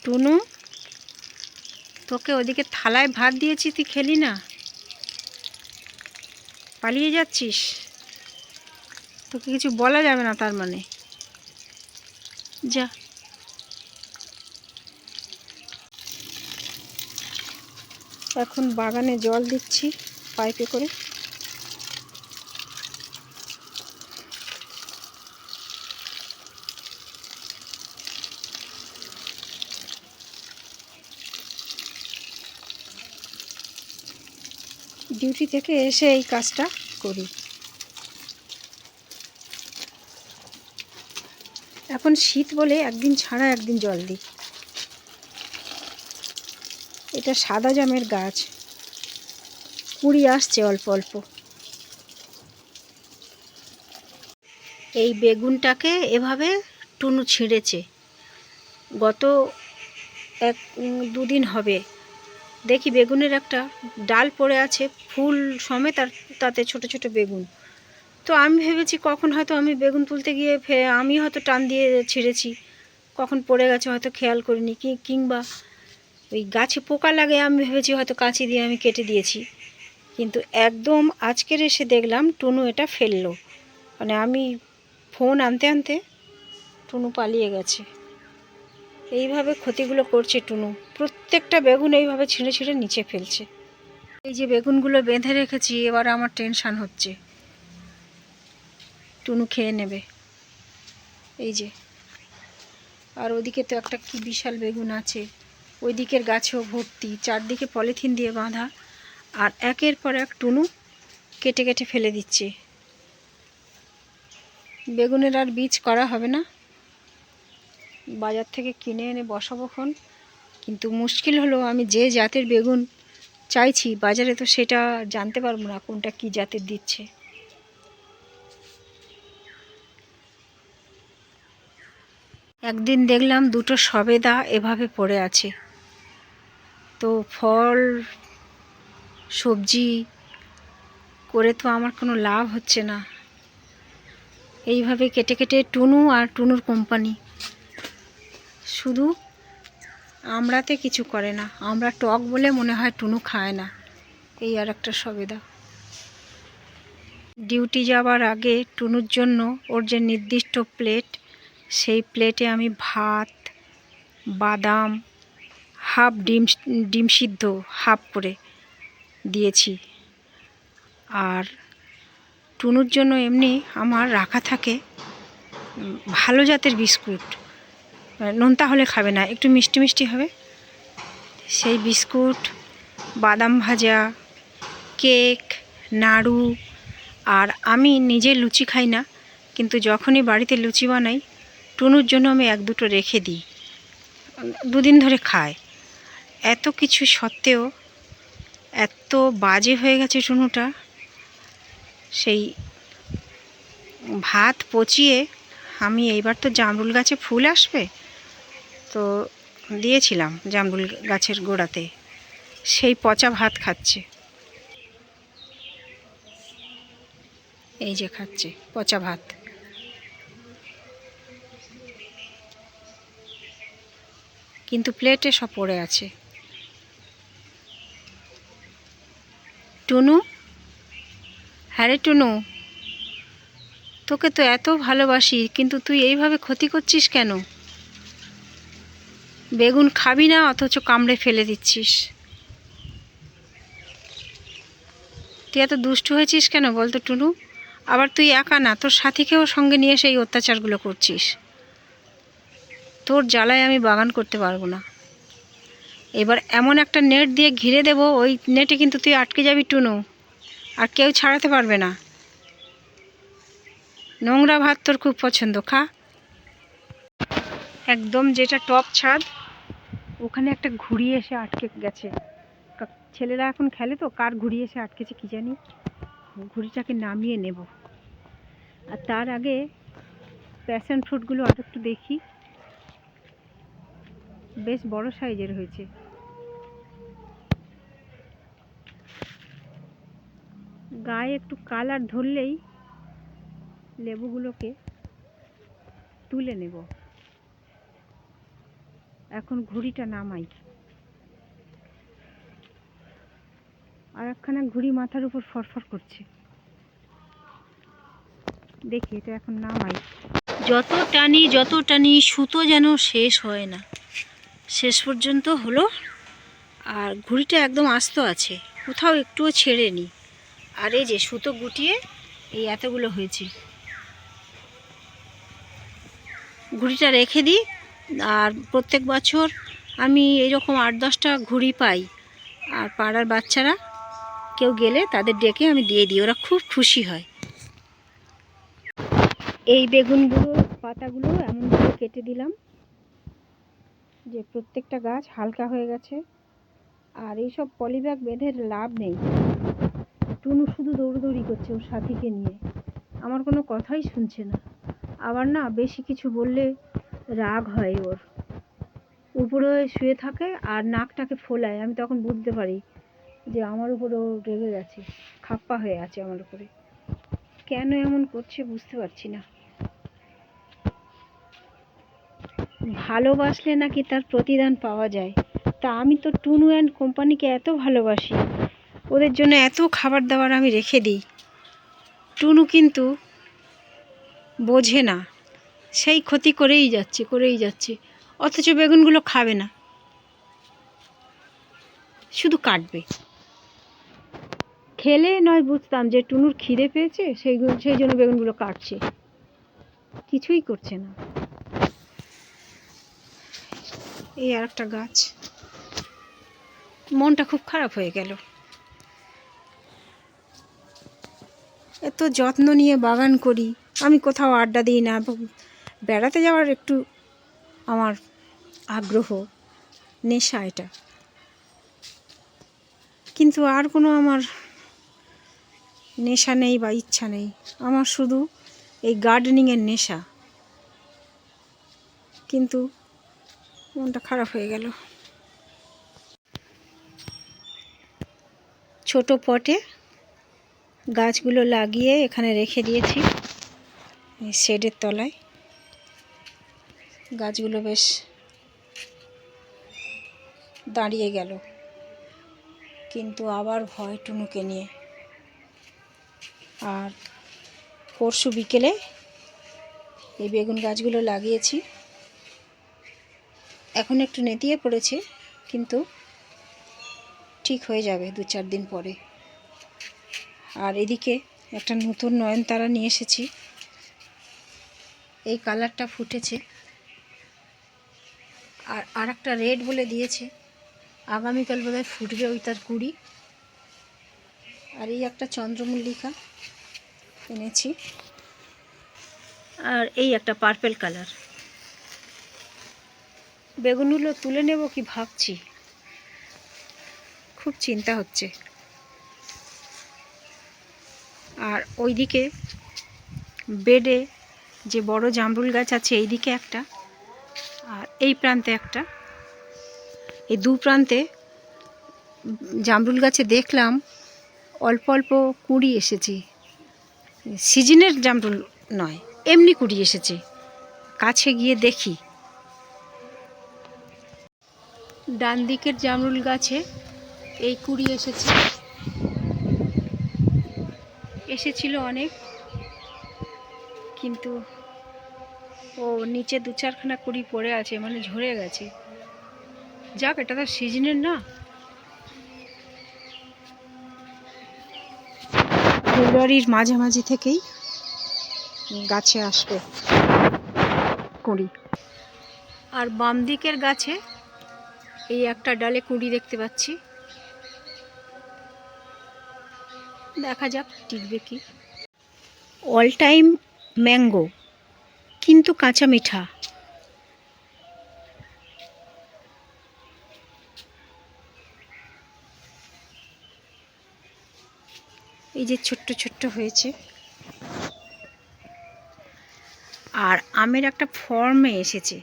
টুনু, তোকে ওদিকে থালায় ভাত দিয়েছি, তুই খেলি না, পালিয়ে যাচ্ছিস। তোকে কিছু বলা যাবে না তার মানে? যা। এখন বাগানে জল দিচ্ছি পাইপে করে। ডিউটি থেকে এসে এই কাজটা করি। এখন শীত বলে একদিন ছাড়া একদিন জল দিই। এটা সাদা জামের গাছ, কুড়ি আসছে অল্প অল্প। এই বেগুনটাকে এভাবে টুনু ছিঁড়েছে, গত দুদিন হবে। দেখি বেগুনের একটা ডাল পড়ে আছে, ফুল সমেত, আর তাতে ছোট ছোট বেগুন। তো আমি ভেবেছি কখন হয়তো আমি বেগুন তুলতে গিয়ে আমি হয়তো টান দিয়ে ছিঁড়েছি, কখন পড়ে গেছে হয়তো খেয়াল করিনি, কিংবা ওই গাছে পোকা লাগে আমি ভেবেছি হয়তো কাঁচি দিয়ে আমি কেটে দিয়েছি। কিন্তু একদম আজকের এসে দেখলাম টুনু এটা ফেললো। মানে আমি ফোন আনতে আনতে টুনু পালিয়ে গেছে। এইভাবে ক্ষতিগুলো করছে টুনু, প্রত্যেকটা বেগুন এইভাবে ছিঁড়ে ছিঁড়ে নিচে ফেলছে। এই যে বেগুনগুলো বেঁধে রেখেছি, এবার আমার টেনশান হচ্ছে টুনু খেয়ে নেবে। এই যে, আর ওদিকে তো একটা কি বিশাল বেগুন আছে, ওই দিকের গাছেও ভর্তি, চারদিকে পলিথিন দিয়ে বাঁধা, আর একের পর এক টুনু কেটে কেটে ফেলে দিচ্ছে। বেগুনের আর বীজ করা হবে না, বাজার থেকে কিনে এনে বসাবো খন। কিন্তু মুশকিল হলো, আমি যে জাতের বেগুন চাইছি বাজারে তো সেটা জানতে পারবো না কোনটা কি জাতের দিচ্ছে। একদিন দেখলাম দুটো সবেদা এভাবে পড়ে আছে। তো ফল সবজি করে তো আমার কোনো লাভ হচ্ছে না। এইভাবে কেটে কেটে টুনু আর টুনুর কোম্পানি শুধু আমড়াতে কিছু করে না। আমরা টক বলে মনে হয় টুনু খায় না। এই আর একটা সবেদা। ডিউটি যাবার আগে টুনুর জন্য ওর যে নির্দিষ্ট প্লেট, সেই প্লেটে আমি ভাত, বাদাম, হাফ ডিম সিদ্ধ হাফ করে দিয়েছি। আর টুনুর জন্য এমনি আমার রাখা থাকে ভালো জাতের বিস্কুট, নোনতা হলে খাবে না, একটু মিষ্টি মিষ্টি হবে, সেই বিস্কুট, বাদাম ভাজা, কেক, নাড়ু। আর আমি নিজে লুচি খাই না, কিন্তু যখনই বাড়িতে লুচি বানাই টুনুর জন্য আমি এক দুটো রেখে দিই, দুদিন ধরে খায়। এত কিছু সত্ত্বেও এত বাজে হয়ে গেছে টুনুটা। সেই ভাত পচিয়ে আমি এইবার তো জামরুল গাছে ফুল আসবে, তো দিয়েছিলাম জামরুল গাছের গোড়াতে, সেই পচা ভাত খাচ্ছে। এই যে খাচ্ছে পচা ভাত। কিন্তু প্লেটে সব পড়ে আছে। টুনু, হ্যাঁ রে টুনু, তোকে তো এত ভালোবাসি, কিন্তু তুই এইভাবে ক্ষতি করছিস কেন? বেগুন খাবি না অথচ কামড়ে ফেলে দিচ্ছিস। তুই এত দুষ্টু হয়েছিস কেন বলতো টুনু? আবার তুই একা না, তোর সাথীকেও সঙ্গে নিয়ে সেই অত্যাচারগুলো করছিস। তোর জ্বালায় আমি বাগান করতে পারবো না। এবার এমন একটা নেট দিয়ে ঘিরে দেব, ওই নেটে কিন্তু তুই আটকে যাবি টুনু, আর কেউ ছাড়াতে পারবে না। নোংরা ভাত তোর খুব পছন্দ, খা। একদম যেটা টপ ছাদ, ওখানে একটা ঘুড়ি এসে আটকে গেছে। ছেলেরা এখন খেলে তো, কার ঘুড়ি এসে আটকেছে কি জানি। ঘুড়িটাকে নামিয়ে নেব। আর তার আগে প্যাশন ফ্রুটগুলো আর একটু দেখি, বেশ বড় সাইজের হয়েছে। গায়ে একটু কালার ধরলেই লেবুগুলোকে তুলে নেব। এখন ঘুড়িটা নামাই। আর একখানা ঘুড়ি মাথার উপর ফরফর করছে, দেখি এটা এখন নামাই। যত টানি সুতো যেন শেষ হয় না, শেষ পর্যন্ত হলো। আর ঘুড়িটা একদম আস্ত আছে, কোথাও একটুও ছেড়েনি। আর এই যে সুতো গুটিয়ে এই এতগুলো হয়েছে। ঘুড়িটা রেখে দিই। আর প্রত্যেক বছর আমি এইরকম 8-10টা ঘুড়ি পাই। আর পাড়ার বাচ্চারা কেউ গেলে তাদের ডেকে আমি দিয়ে দিই, ওরা খুব খুশি হয়। এই বেগুনগুলো পাতাগুলো এমনভাবে কেটে দিলাম যে প্রত্যেকটা গাছ হালকা হয়ে গেছে। আর এইসব পলিব্যাগ বেঁধে লাভ নেই। টুনু শুধু দৌড়দৌড়ি করছে ওর সাথীকে নিয়ে, আমার কোনো কথাই শুনছে না। আবার না বেশি কিছু বললে রাগ হয় ওর, উপরে শুয়ে থাকে আর নাকটাকে ফোলায়। আমি তখন বুঝতে পারি যে আমার উপরে ও রেগে গেছে, খাপ্পা হয়ে আছে আমার উপরে। কেন এমন করছে বুঝতে পারছি না। ভালোবাসলে নাকি তার প্রতিদান পাওয়া যায়। তা আমি তো টুনু অ্যান্ড কোম্পানিকে এত ভালোবাসি, ওদের জন্য এত খাবার দাবার আমি রেখে দিই। টুনু কিন্তু বোঝে না, সেই ক্ষতি করেই যাচ্ছে। অথচ বেগুনগুলো খাবে না, শুধু কাটবে। খেলে নয় বুঝতাম যে টুনুর খিদে পেয়েছে, সেই জন্য বেগুনগুলো কাটছে, কিছুই করছে না। এই আর একটা গাছ, মনটা খুব খারাপ হয়ে গেল। এত যত্ন নিয়ে বাগান করি, আমি কোথাও আড্ডা দিই না। বেড়াতে যাওয়ার একটু আমার আগ্রহ, নেশা এটা, কিন্তু আর কোনো আমার নেশা নেই বা ইচ্ছা নেই। আমার শুধু এই গার্ডেনিংয়ের নেশা, কিন্তু মনটা খারাপ হয়ে গেল। ছোট পটে গাছগুলো লাগিয়ে এখানে রেখে দিয়েছি শেডের তলায়। গাছগুলো বেশ দাঁড়িয়ে গেল, কিন্তু আবার ভয় টুনুকে নিয়ে। আর পরশু বিকেলে এই বেগুন গাছগুলো লাগিয়েছি, এখন একটু নেতিয়ে পড়েছে, কিন্তু ঠিক হয়ে যাবে 2-4 দিন পরে। আর এদিকে একটা নতুন নয়নতারা নিয়ে এসেছি, এই কালারটা ফুটেছে। আর একটা রেড বলে দিয়েছে, আগামীকাল বোধহয় ফুটবে ওই তার কুড়ি। আর এই একটা চন্দ্রমল্লিকা এনেছি, আর এই একটা পার্পেল কালার। বেগুনগুলো তুলে নেব কি ভাবছি, খুব চিন্তা হচ্ছে। আর ওইদিকে বেডে যে বড় জামরুল গাছ আছে, এইদিকে একটা আর এই প্রান্তে একটা, এই দু প্রান্তে জামরুল গাছে দেখলাম অল্প অল্প কুঁড়ি এসেছে। সিজনের জামরুল নয়, এমনি কুঁড়ি এসেছে। কাছে গিয়ে দেখি, ডান দিকের জামরুল গাছে এই কুঁড়ি এসেছিল অনেক, কিন্তু ও নিচে 2-4খানা কুঁড়ি পড়ে আছে, মানে ঝরে গেছে। যাক, এটা তো সিজনের না। ফেব্রুয়ারির মাঝামাঝি থেকেই গাছে আসবে কুঁড়ি। আর বাম দিকের গাছে এই একটা ডালে কুঁড়ি দেখতে পাচ্ছি, দেখা যাক টিকবে কি। অল টাইম ম্যাঙ্গো, কিন্তু কাঁচা মিঠা। এই যে ছোট্ট ছোট্ট হয়েছে। আর আমের একটা ফর্মে এসেছে,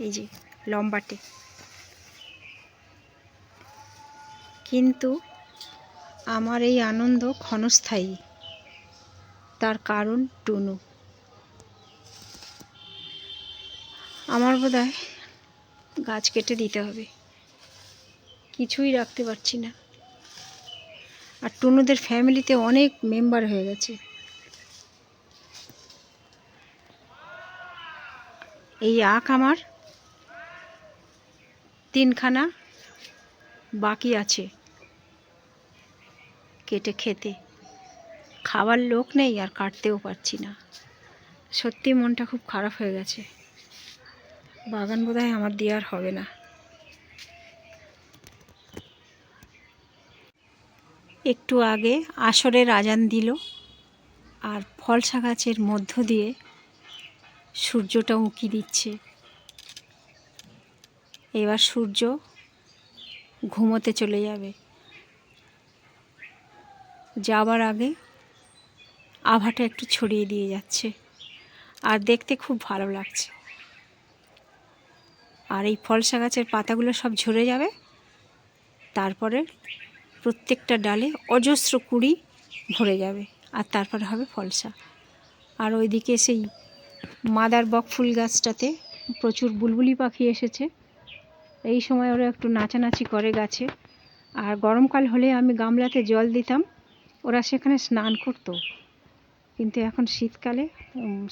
এই যে লম্বাটে, কিন্তু আমার এই আনন্দ ক্ষণস্থায়ী। তার কারণ টুনু। আমার বোধহয় গাছ কেটে দিতে হবে, কিছুই রাখতে পারছি না। আর টুনুদের ফ্যামিলিতে অনেক মেম্বার হয়ে গেছে। এই আখ আমার 3খানা বাকি আছে কেটে খেতে। খাবার লোক নেই আর কাটতেও পারছি না। সত্যি মনটা খুব খারাপ হয়ে গেছে। বাগান বোধহয় আমার দিয়ে আর হবে না। একটু আগে আসরের আজান দিল, আর ফলসা গাছের মধ্য দিয়ে সূর্যটা উঁকি দিচ্ছে। এবার সূর্য ঘুমোতে চলে যাবে। যাবার আগে আভাটা একটু ছড়িয়ে দিয়ে যাচ্ছে, আর দেখতে খুব ভালো লাগছে। আর এই ফলসা গাছের পাতাগুলো সব ঝরে যাবে, তারপরে প্রত্যেকটা ডালে অজস্র কুঁড়ি ভরে যাবে, আর তারপরে হবে ফলসা। আর ওইদিকে সেই মাদার বক ফুল গাছটাতে প্রচুর বুলবুলি পাখি এসেছে। এই সময় ওরা একটু নাচানাচি করে গাছে। আর গরমকাল হলে আমি গামলাতে জল দিতাম, ওরা সেখানে স্নান করতো। কিন্তু এখন শীতকালে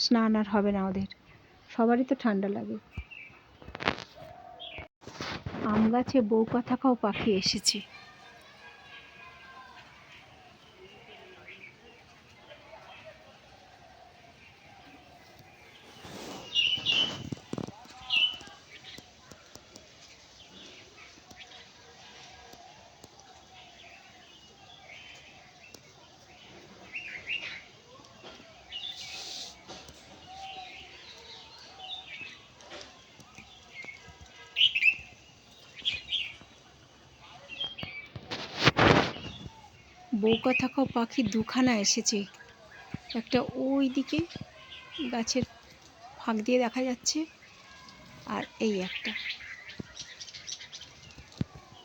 স্নান আর হবে না ওদের, সবারই তো ঠান্ডা লাগে। আম গাছে বউকাথাকাও পাখি এসেছে। বউকাথাকাও পাখি 2খানা এসেছে। একটা ওই দিকে গাছের ফাঁক দিয়ে দেখা যাচ্ছে, আর এই একটা,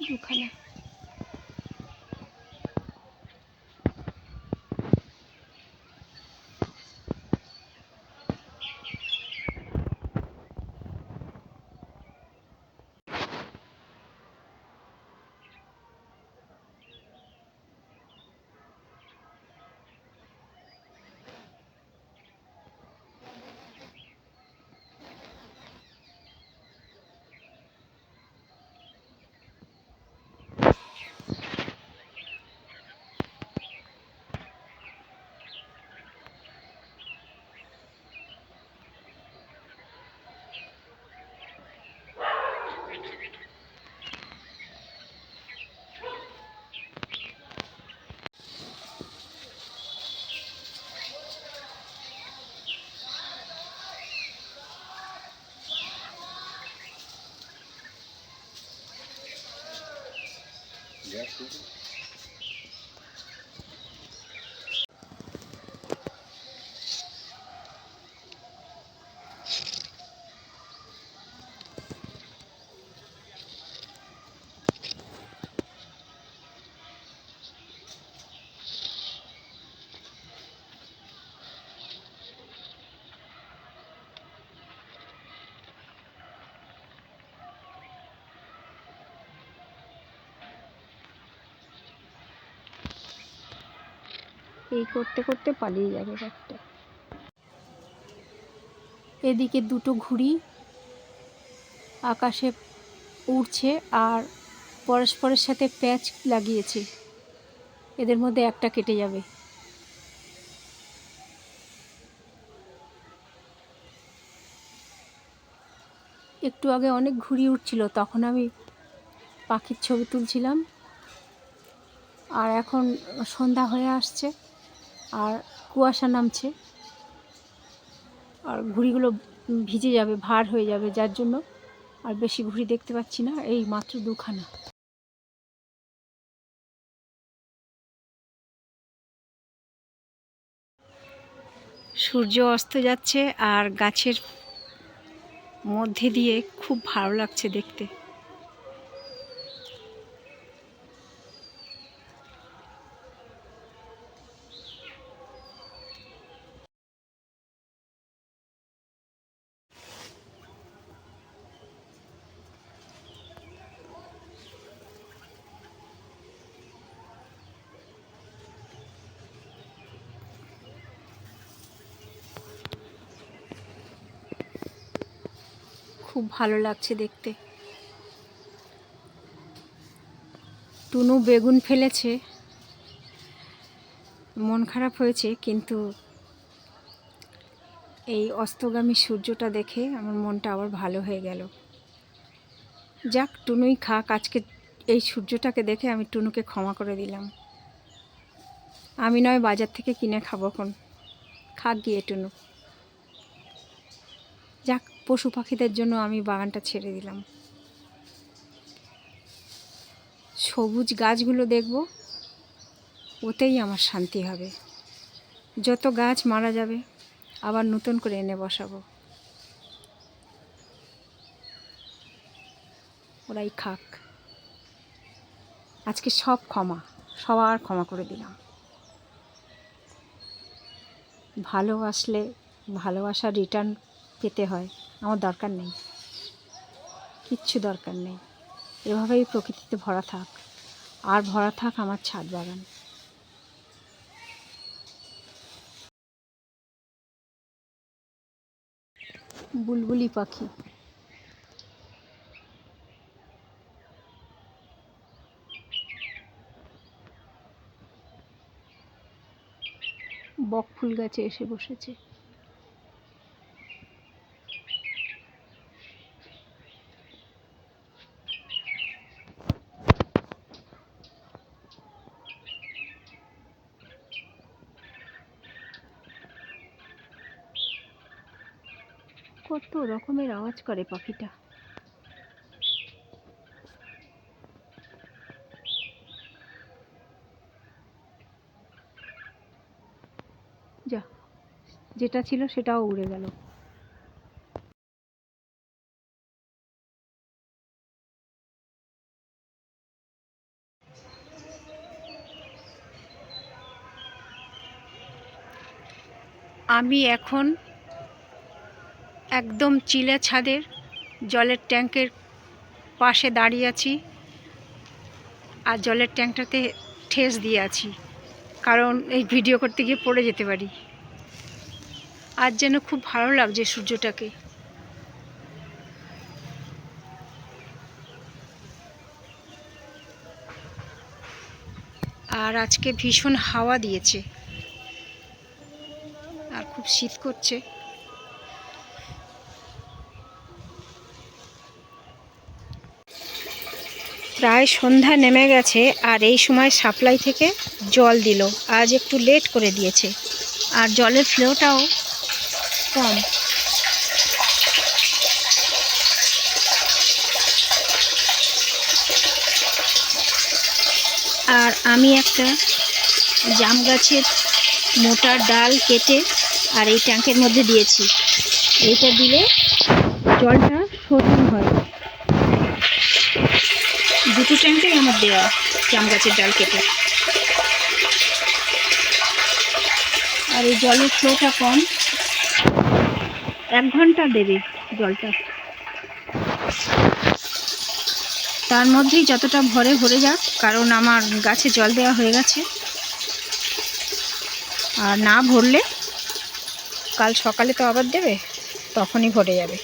2খানা। এই করতে করতে পালিয়ে যাবে একটা। এদিকে 2টো ঘুড়ি আকাশে উড়ছে আর পরস্পরের সাথে প্যাচ লাগিয়েছে। এদের মধ্যে একটা কেটে যাবে। একটু আগে অনেক ঘুড়ি উঠছিল, তখন আমি পাখির ছবি তুলছিলাম। আর এখন সন্ধ্যা হয়ে আসছে আর কুয়াশা নামছে, আর ঘুড়িগুলো ভিজে যাবে, ভার হয়ে যাবে, যার জন্য আর বেশি ঘুড়ি দেখতে পাচ্ছি না। এই মাত্র 2খানা। সূর্য অস্ত যাচ্ছে আর গাছের মধ্যে দিয়ে খুব ভালো লাগছে দেখতে। খুব ভালো লাগছে দেখতে। টুনু বেগুন ফেলেছে, মন খারাপ হয়েছে, কিন্তু এই অস্তগামী সূর্যটা দেখে আমার মনটা আবার ভালো হয়ে গেল। যাক, টুনুই খাক। আজকে এই সূর্যটাকে দেখে আমি টুনুকে ক্ষমা করে দিলাম। আমি নয় বাজার থেকে কিনে খাবো, এখন খাক গিয়ে টুনু। যাক, পশু পাখিদের জন্য আমি বাগানটা ছেড়ে দিলাম। সবুজ গাছগুলো দেখব, ওতেই আমার শান্তি হবে। যত গাছ মারা যাবে আবার নতুন করে এনে বসাবো। ওরাই খাক। আজকে সব ক্ষমা, সবার ক্ষমা করে দিলাম। ভালোবাসলে ভালোবাসার রিটার্ন পেতে হয়, আমার দরকার নেই, কিচ্ছু দরকার নেই। এভাবেই প্রকৃতিতে ভরা থাক, আর ভরা থাক আমার ছাদ বাগান। বুলবুলি পাখি, বকফুল গাছে এসে বসেছে। কত রকমের আওয়াজ করে পাখিটা। যা, যেটা ছিল সেটাও উড়ে গেল। আমি এখন একদম চিলে ছাদের জলের ট্যাঙ্কের পাশে দাঁড়িয়ে আছি, আর জলের ট্যাঙ্কটাতে ঠেস দিয়ে আছি, কারণ এই ভিডিও করতে গিয়ে পড়ে যেতে পারি। আজ যেন খুব ভালো লাগছে সূর্যটাকে। আর আজকে ভীষণ হাওয়া দিয়েছে, আর খুব শীত করছে। প্রায় সন্ধ্যা নেমে গেছে, আর এই সময় সাপ্লাই থেকে জল দিল। আজ একটু লেট করে দিয়েছে, আর জলের ফ্লোটাও কম। আর আমি একটা জাম গাছের মোটা ডাল কেটে আর এই ট্যাঙ্কের মধ্যে দিয়েছি। এইটা দিলে জলটা শোধন হয়। দুটো ট্যাঙ্কেই আমার দেওয়া জাম গাছের ডাল কেটে। আর এই জলের ফ্লোটা কম, 1 ঘন্টা দেবে জলটা। তার মধ্যেই যতটা ভরে যাক, কারণ আমার গাছে জল দেওয়া হয়ে গেছে। আর না ভরলে কাল সকালে তো আবার দেবে, তখনই ভরে যাবে।